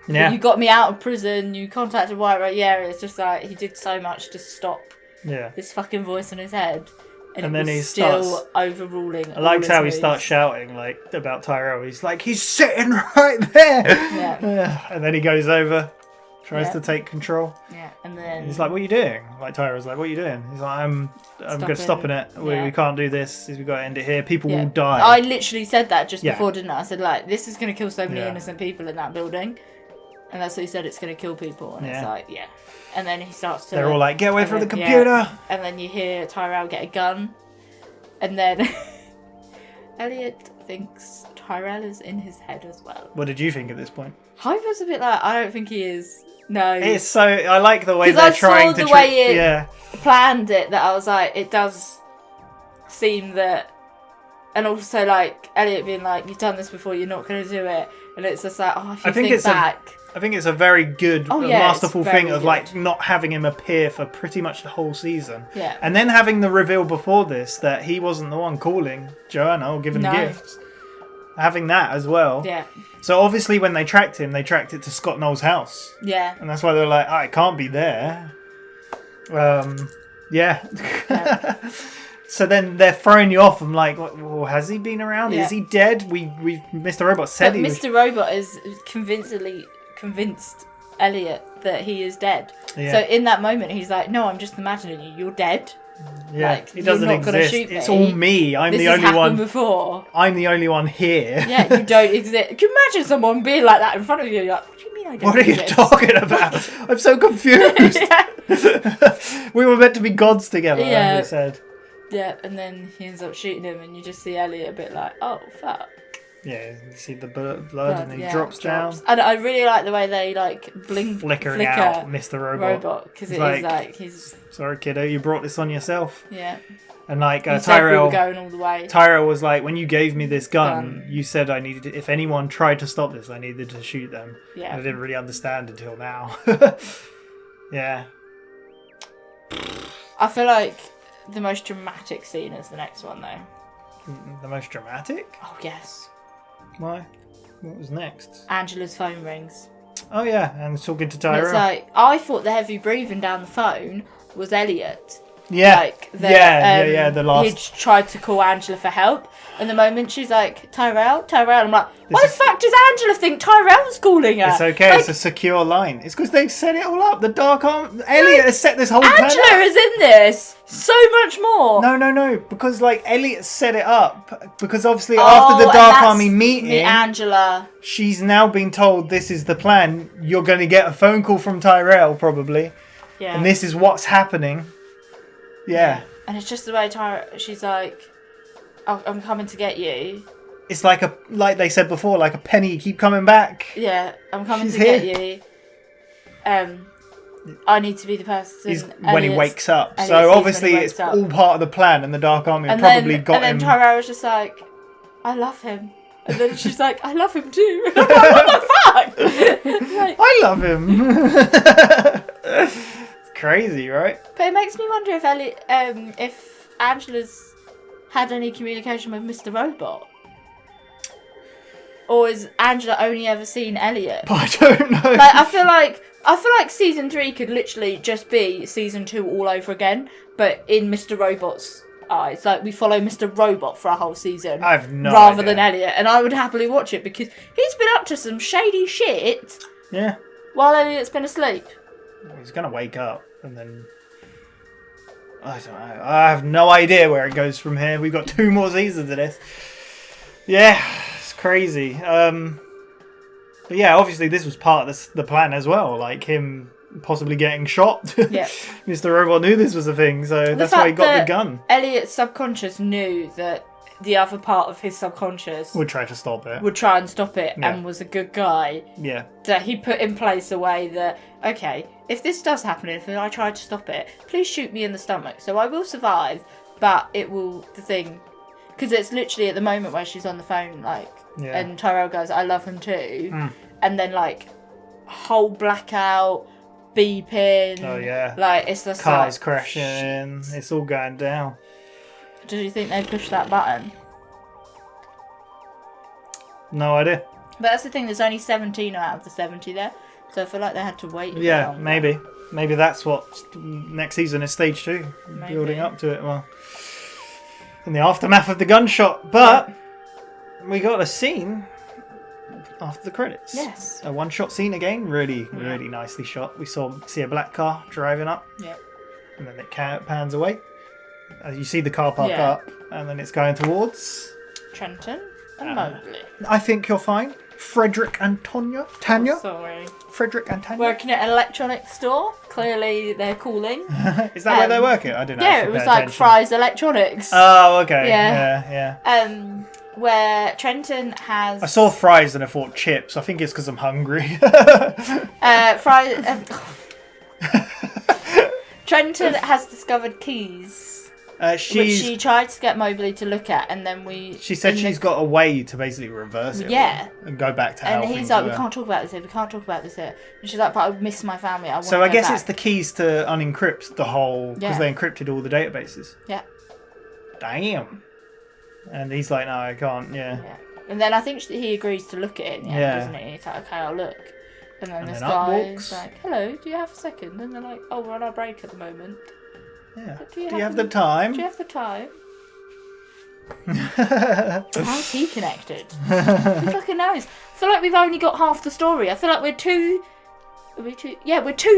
you got me out of prison. You contacted White Rose. Yeah, it's just like he did so much to stop this fucking voice in his head. And then he still overruling. I liked how he starts shouting like about Tyrell. He's like, he's sitting right there. And then he goes over, tries to take control. Yeah, and then he's like, "What are you doing?" Like Tyrell's like, "What are you doing?" He's like, "I'm good stopping it. We can't do this. We got to end it here. People will die." I literally said that just before, didn't I? I said like, "This is going to kill so many innocent people in that building," and that's what he said. It's going to kill people, and it's like, And then he starts to. They're all like, "Get away from the computer!" And then you hear Tyrell get a gun, and then Elliot thinks Tyrell is in his head as well. What did you think at this point? I was a bit like, I don't think he is. No, it's so. I like the way they're trying to. The way it planned it, that I was like, it does seem that, and also like Elliot being like, "You've done this before. You're not going to do it," and it's just like, oh, if you think back. I think it's a very good, masterful thing of like not having him appear for pretty much the whole season. Yeah. And then having the reveal before this that he wasn't the one calling Joanna or giving the gifts. Having that as well. Yeah. So obviously when they tracked him, they tracked it to Scott Knowles' house. Yeah. And that's why they were like, oh, it can't be there. So then they're throwing you off. I'm like, well, has he been around? Is he dead? We Mr. Robot said but Mr. Robot is convinced Elliot that he is dead. Yeah. So in that moment, he's like, "No, I'm just imagining you. You're dead. Yeah, like, he doesn't you're not exist. Shoot me. It's all me. I'm this the only one. Before. I'm the only one here. Yeah, you don't exist. Can you imagine someone being like that in front of you? You're like, what do you mean I don't What are you talking about? I'm so confused. We were meant to be gods together, as he said. Yeah, and then he ends up shooting him, and you just see Elliot a bit like, oh, fuck. Yeah, you see the blood and he drops down. And I really like the way they like flicker out Mr. Robot. Because it is like he's... Sorry, kiddo, you brought this on yourself. Yeah. And like Tyrell going all the way. Tyrell was like, when you gave me this gun, you said I needed to, if anyone tried to stop this, I needed to shoot them. Yeah. And I didn't really understand until now. Yeah. I feel like the most dramatic scene is the next one though. The most dramatic? Oh yes. Why? What was next? Angela's phone rings. Oh yeah, and talking to Tyrell. It's like, I thought the heavy breathing down the phone was Elliot. Yeah. Like the last. He'd tried to call Angela for help, and the moment she's like, Tyrell. I'm like, why the fuck does Angela think Tyrell's calling her? It's okay, like, it's a secure line. It's because they've set it all up. The dark arm. Elliot has set this whole plan up. Angela is in this so much more. No, because like Elliot set it up because obviously after the Dark Army meeting, Angela, she's now been told this is the plan. You're going to get a phone call from Tyrell probably, and this is what's happening. Yeah. And it's just the way she's like, I'm coming to get you. It's like they said before, like a penny keep coming back. Yeah, I'm coming to get you. I need to be the person. When he wakes up. So obviously it's all part of the plan, and the Dark Army probably got him. And then Tyrell was just like, I love him. And then she's like, I love him too. And I'm like, what the fuck? Like, I love him. It's crazy, right? But it makes me wonder if Angela's had any communication with Mr. Robot. Or is Angela only ever seen Elliot? I don't know. Like, I feel like season 3 could literally just be season 2 all over again, but in Mr. Robot's eyes. Like, we follow Mr. Robot for a whole season. I have no rather idea. than Elliot, and I would happily watch it because he's been up to some shady shit. Yeah. While Elliot's been asleep. He's gonna wake up and then. I don't know. I have no idea where it goes from here. We've got 2 more seasons of this. Yeah, it's crazy. But yeah, obviously this was part of the plan as well. Like him possibly getting shot. Yeah. Mr. Robot knew this was a thing, so that's why he got the gun. Elliot's subconscious knew that the other part of his subconscious Would try to stop it. would try and stop it Yeah. and was a good guy. Yeah. That he put in place a way that, okay, if this does happen, if I try to stop it, please shoot me in the stomach. So I will survive, but it will, the thing, because it's literally at the moment where she's on the phone, like, Yeah. and Tyrell goes, I love him too. Mm. And then, like, whole blackout, beeping. Oh yeah. Like, it's just Cars like, crashing. It's all going down. do you think they pushed that button? No idea. But that's the thing, there's only 17 out of the 70 there. So I feel like they had to wait. a bit Yeah, longer. maybe. Maybe that's what next season is stage 2. Maybe. Building up to it. Well, in the aftermath of the gunshot. But we got a scene after the credits. Yes. A one-shot scene again. Really, really nicely shot. We see a black car driving up. Yep. And then it pans away. You see the car park Yeah. up. And then it's going towards... Trenton and Mobley. I think you'll find Frederick and Tanya. Oh, sorry. Frederick and Tanya. Working at an electronics store. Clearly they're calling. Is that where they work at? I don't know. Yeah, it was like Fry's Electronics. Oh, okay. Yeah. Yeah. Where Trenton has... I saw fries and I thought chips. I think it's because I'm hungry. Trenton has discovered keys. Which she tried to get Mobley to look at, and then She said she's got a way to basically reverse it. Yeah. And go back to how and things he's like, were. we can't talk about this here, we can't talk about this here. And she's like, but I miss my family, I want So to I go guess back. it's the keys to unencrypt the whole... Because Yeah. they encrypted all the databases. Yeah. Damn. And he's like, no, I can't, yeah. And then I think he agrees to look at it in the end, Yeah. doesn't he? He's like, okay, I'll look. And then And this then up guy walks. is like, hello, do you have a second? And they're like, oh, we're on our break at the moment. Yeah. Do you have the time? Do you have the time? How's he connected? Who fucking knows? I feel like we've only got half the story. I feel like we're 2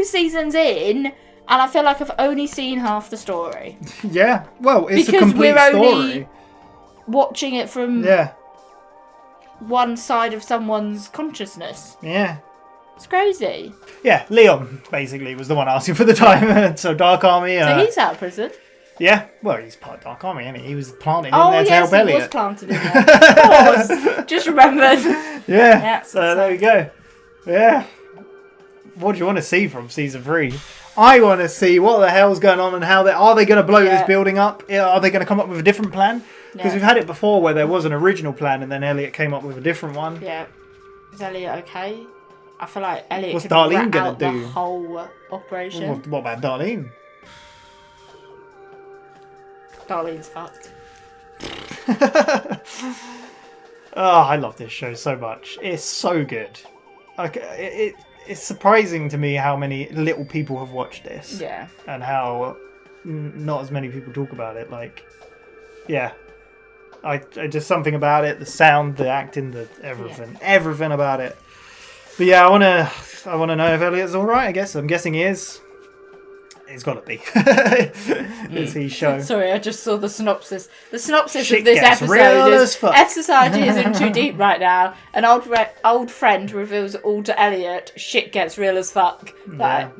seasons in, and I feel like I've only seen half the story. Yeah. Well, it's because a complete we're story. only watching it from one side of someone's consciousness. Yeah. It's crazy. Yeah, Leon basically was the one asking for the time. So Dark Army. So he's out of prison. Yeah, well, he's part of Dark Army, isn't he? He was planted in Oh there to yes, help he Elliot. was planted in there. Of course. Just remembered. Yeah. So there we go. Yeah. What do you want to see from season 3? I want to see what the hell's going on and how are they going to blow this building up? Are they going to come up with a different plan? Because we've had it before where there was an original plan and then Elliot came up with a different one. Yeah. Is Elliot okay? I feel like Elliot What's could Darlene rat gonna out do? the whole operation. What about Darlene? Darlene's fucked. Oh, I love this show so much. It's so good. Like it's surprising to me how many little people have watched this. Yeah. And how not as many people talk about it. Like, yeah. I just something about it, the sound, the acting, the everything about it. But yeah, I wanna know if Elliot's all right. I guess I'm guessing he is. It's got to be. It's his show. Sorry, I just saw the synopsis. The synopsis Shit of this gets episode real as is fuck. F Society is in too deep right now. An old friend reveals all to Elliot. Shit gets real as fuck. Like,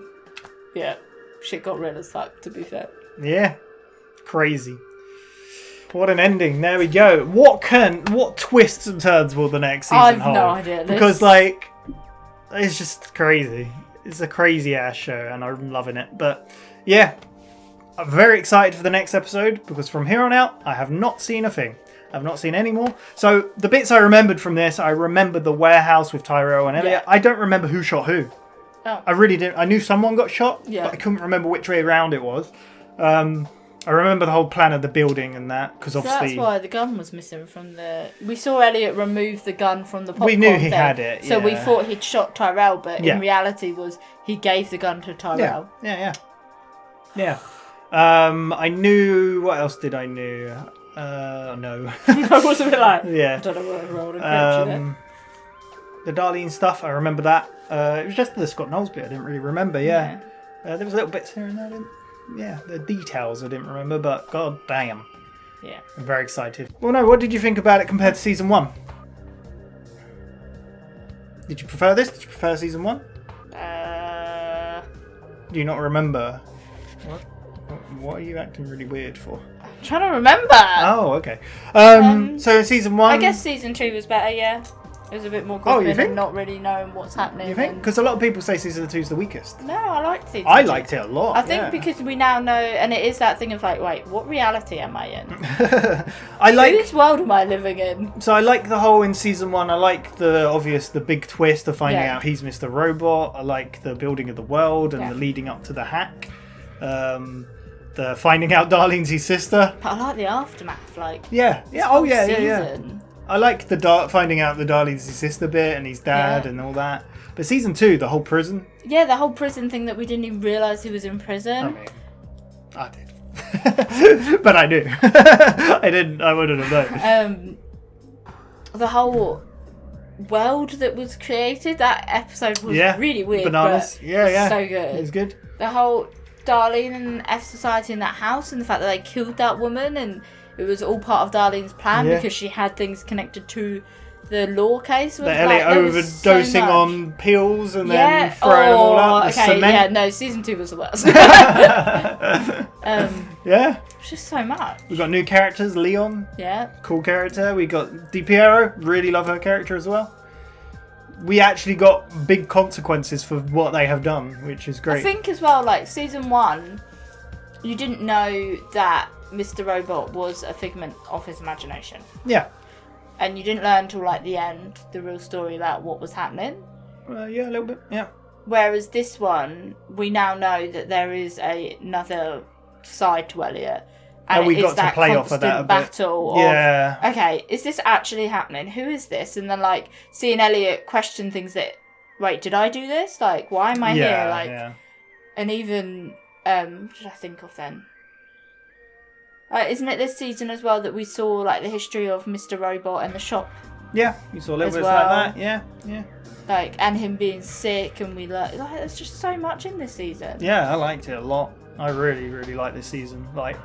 yeah, shit got real as fuck. To be fair. Yeah, crazy. What an ending! There we go. What twists and turns will the next season I've hold? no idea. Because like, it's just crazy. It's a crazy ass show, and I'm loving it. But yeah, I'm very excited for the next episode because from here on out, I have not seen a thing. I've not seen any more. So the bits I remembered from this, I remembered the warehouse with Tyrell and Elliot. Yeah. I don't remember who shot who. Oh. I really didn't. I knew someone got shot, Yeah. but I couldn't remember which way around it was. I remember the whole plan of the building and that, because So obviously... that's why the gun was missing from the... We saw Elliot remove the gun from the popcorn We knew he thing, had it, so we yeah. thought he'd shot Tyrell, but Yeah. in reality was he gave the gun to Tyrell. Yeah. I knew... What else did I know? No. I was a bit like... Yeah. I don't know what I rolled in there. The Darlene stuff, I remember that. It was just the Scott Knowles bit I didn't really remember, yeah. There was little bits here and there I didn't... Yeah, the details I didn't remember, but god damn. Yeah. I'm very excited. Well, no, what did you think about it compared to season 1? Did you prefer this? Did you prefer season 1? Do you not remember? What are you acting really weird for? I'm trying to remember. Oh, okay. So in season 1... I guess season 2 was better, yeah. It was a bit more gripping and not really knowing what's happening. You think? Because a lot of people say season 2 is the weakest. No, I liked season 2. I liked it a lot. I think because we now know, and it is that thing of like, wait, what reality am I in? Whose world am I living in? So I like the whole in season 1. I like the big twist of finding out he's Mr. Robot. I like the building of the world and the leading up to the hack. The finding out Darlene's his sister. But I like the aftermath, like Yeah. season. I like the finding out the Darlene's his sister bit and his dad and all that. But season 2, the whole prison. Yeah, the whole prison thing that we didn't even realise he was in prison. I did. But I knew. I wouldn't have known. The whole world that was created, that episode was really weird. Bananas. But so good. It was good. The whole Darlene and F Society in that house, and the fact that they killed that woman, and it was all part of Darlene's plan because she had things connected to the law case. The Elliot overdosing on pills and then throwing them all up. Season 2 was the worst. Yeah. It's just so much. We've got new characters. Leon. Yeah. Cool character. We got DiPiero. Really love her character as well. We actually got big consequences for what they have done, which is great. I think as well, like season 1, you didn't know that Mr. Robot was a figment of his imagination. Yeah. And you didn't learn till like the end, the real story about what was happening. Yeah, a little bit, yeah. Whereas this one, we now know that there is another side to Elliot. And we it got is to that play off of that a bit. battle of, okay, is this actually happening? Who is this? And then like seeing Elliot question things that, wait, did I do this? Like, why am I here? Like, and even, what did I think of then? Isn't it this season as well that we saw like the history of Mr. Robot and the shop? Yeah, you saw a little bit well. like that. Yeah. Like, and him being sick, and we learned like there's just so much in this season. Yeah, I liked it a lot. I really, really like this season. Like,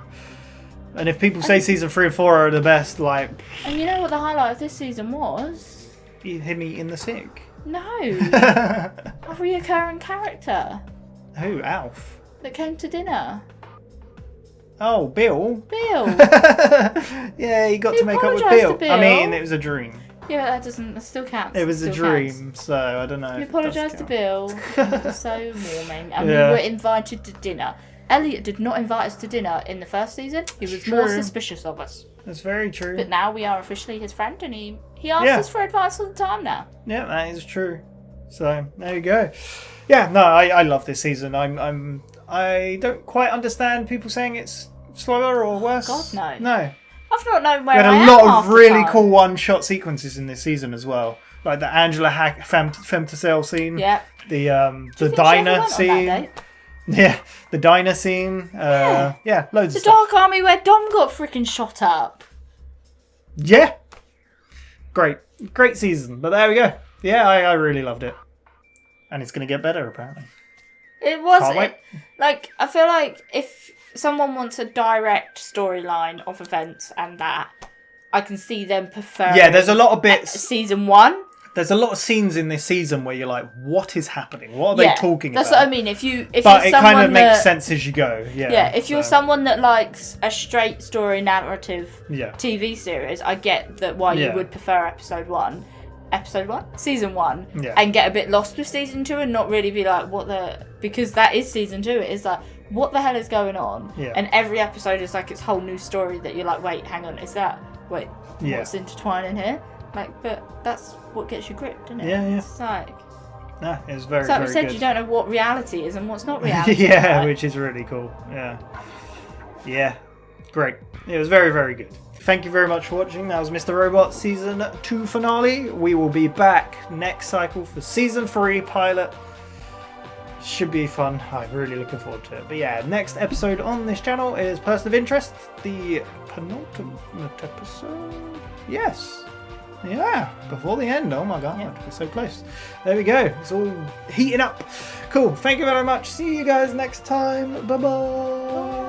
and if people say season 3 and 4 are the best, like, and you know what the highlight of this season was? him eating the sick. No, a reoccurring character. Who? Alf. That came to dinner. Oh, Bill. Bill. Yeah, he got to make up with Bill. I mean, it was a dream. Yeah, that still counts. It was a dream, so I don't know. We apologised to Bill. It was so warming, and we were invited to dinner. Elliot did not invite us to dinner in the first season. He was more suspicious of us. That's very true. But now we are officially his friend, and he asks us for advice all the time now. Yeah, that is true. So there you go. Yeah, no, I love this season. I don't quite understand people saying it's slower or worse. God, no. No. I've not known where We had I a am lot half of the really time. cool one-shot sequences in this season as well, like the Angela femtocell scene. Yeah. The diner scene. Yeah, the diner scene. Yeah, loads The of stuff. Dark Army where Dom got freaking shot up. Yeah. Great season. But there we go. Yeah, I really loved it. And it's going to get better, apparently. It was Can't wait. like, I feel like if someone wants a direct storyline of events and that, I can see them preferring. Yeah, there's a lot of bits. Season 1. There's a lot of scenes in this season where you're like, what is happening? What are they talking That's about? what I mean. If but you're it someone kind of makes that, sense as you go. Yeah. Yeah, if you're someone that likes a straight story narrative Yeah. TV series, I get that why you Yeah. would prefer season 1, Yeah. and get a bit lost with season 2 and not really be like, because that is season 2. It is like, what the hell is going on? Yeah. And every episode is like its whole new story that you're like, wait, hang on, Yeah. what's intertwining here? Like, but that's what gets you gripped, isn't it? Yeah. It's like, No, it was very, So very we said good. you don't know what reality is and what's not reality. Yeah, right? which is really cool. Yeah. Yeah. Great. It was very, very good. Thank you very much for watching. That was Mr. Robot Season 2 finale. We will be back next cycle for Season 3 pilot. Should be fun. I'm really looking forward to it. But yeah, next episode on this channel is Person of Interest, the penultimate episode. Yes. Yeah, before the end. Oh my god, we're so close. There we go. It's all heating up. Cool. Thank you very much. See you guys next time. Bye-bye.